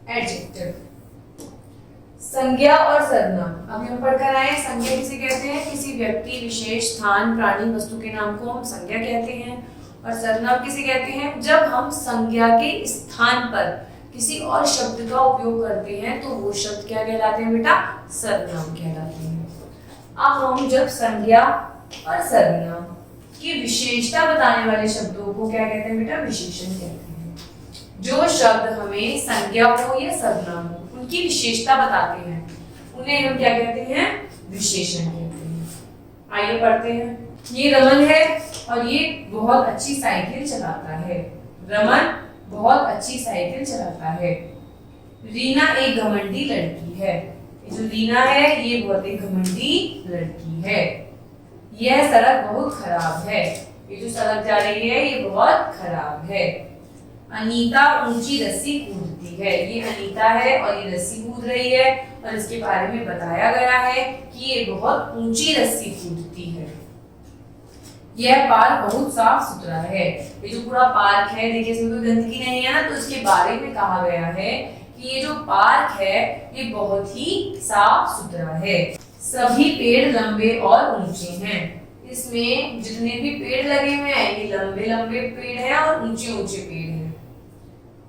Adjective. संज्ञा और सर्वनाम अभी हम पढ़कर आए। संज्ञा किसे कहते हैं? किसी व्यक्ति, विशेष, स्थान, प्राणी, वस्तु के नाम को हम संज्ञा कहते हैं। और सर्वनाम किसे कहते हैं? जब हम संज्ञा के स्थान पर किसी और शब्द का उपयोग करते हैं तो वो शब्द क्या कहलाते हैं बेटा? सर्वनाम कहलाते हैं। अब हम जब संज्ञा और सर्वनाम की विशेषता बताने वाले शब्दों को क्या कहते हैं बेटा? विशेषण कहते हैं। जो शब्द हमें संज्ञा हो या सर्वनाम हो उनकी विशेषता बताते हैं उन्हें हम क्या कहते हैं? विशेषण कहते हैं। आइए पढ़ते हैं। ये रमन है और ये बहुत अच्छी साइकिल चलाता है। रमन बहुत अच्छी साइकिल चलाता है। रीना एक घमंडी लड़की है। ये जो रीना है ये बहुत एक घमंडी लड़की है। यह सड़क बहुत खराब है। ये जो सड़क जा रही है ये बहुत खराब है। अनीता ऊंची रस्सी कूदती है। ये अनीता है और ये रस्सी कूद रही है और इसके बारे में बताया गया है कि ये बहुत ऊंची रस्सी कूदती है। यह पार्क बहुत साफ सुथरा है। ये जो पूरा पार्क है देखिए इसमें कोई गंदगी नहीं है ना, तो इसके बारे में कहा गया है कि ये जो पार्क है ये बहुत ही साफ सुथरा है। सभी पेड़ लंबे और ऊंचे हैं। इसमें जितने भी पेड़ लगे हुए हैं ये लंबे लंबे पेड़ हैं और ऊंचे ऊंचे पेड़ हैं।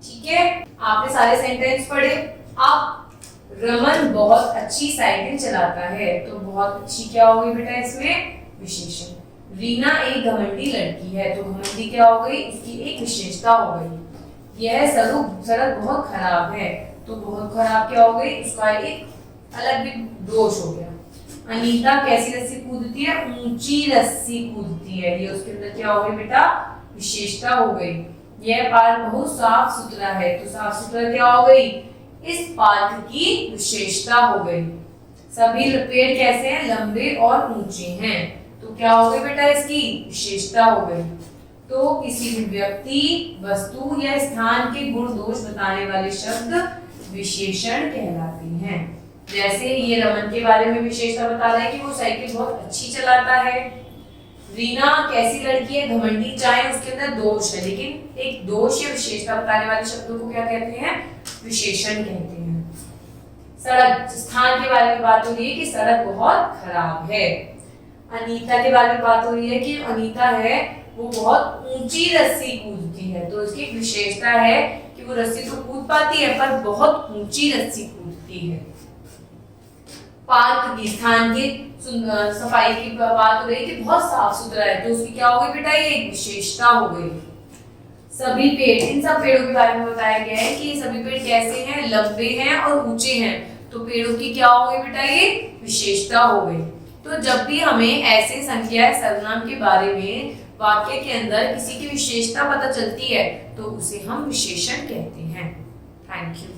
ठीक है, आपने सारे सेंटेंस पढ़े। अब रमन बहुत अच्छी साइकिल चलाता है तो बहुत अच्छी क्या होगी बेटा? इसमें विशेषण। रीना एक घमंडी लड़की है तो घमंडी क्या हो गई? उसकी एक विशेषता हो गई। यह सड़क बहुत खराब है तो बहुत खराब क्या हो गई? उसका एक अलग भी दोष हो गया। अनीता कैसी रस्सी कूदती है? ऊंची रस्सी कूदती है। ये उसके अंदर क्या हो गई बेटा? विशेषता हो गई। यह पार्क बहुत साफ सुथरा है तो साफ सुथरा क्या हो गई? इस पार्क की विशेषता हो गई। सभी पेड़ कैसे हैं? लंबे और ऊंचे हैं तो क्या हो गई बेटा? इसकी विशेषता हो गई। तो किसी भी व्यक्ति, वस्तु या स्थान के गुण दोष बताने वाले शब्द विशेषण कहलाते हैं। जैसे ये रमन के बारे में विशेषता बता रहा है कि वो साइकिल बहुत अच्छी चलाता है। रीना कैसी लड़की है? घमंडी, चाहे उसके अंदर दोष है लेकिन एक दोष या विशेषता बताने वाले शब्दों को क्या कहते हैं? विशेषण कहते हैं। सड़क, स्थान के बारे में बात हो रही है कि सड़क बहुत खराब है। अनीता के बारे में बात हो रही है कि अनीता है वो बहुत ऊंची रस्सी कूदती है तो उसकी विशेषता है कि वो रस्सी तो कूद पाती है पर बहुत ऊंची रस्सी कूदती है। पार्क की, स्थान की सफाई की बात हो रही है कि बहुत साफ सुथरा है तो उसकी क्या हो गई बेटा? ये एक विशेषता हो गई। सभी पेड़, इन सब पेड़ों के बारे में बताया गया है कि सभी पेड़ कैसे हैं? लंबे हैं और ऊंचे हैं तो पेड़ों की क्या हो गई बेटा? ये विशेषता हो गई। तो जब भी हमें ऐसे संज्ञा सर्वनाम के बारे में वाक्य के अंदर किसी की विशेषता पता चलती है तो उसे हम विशेषण कहते हैं। Thank you.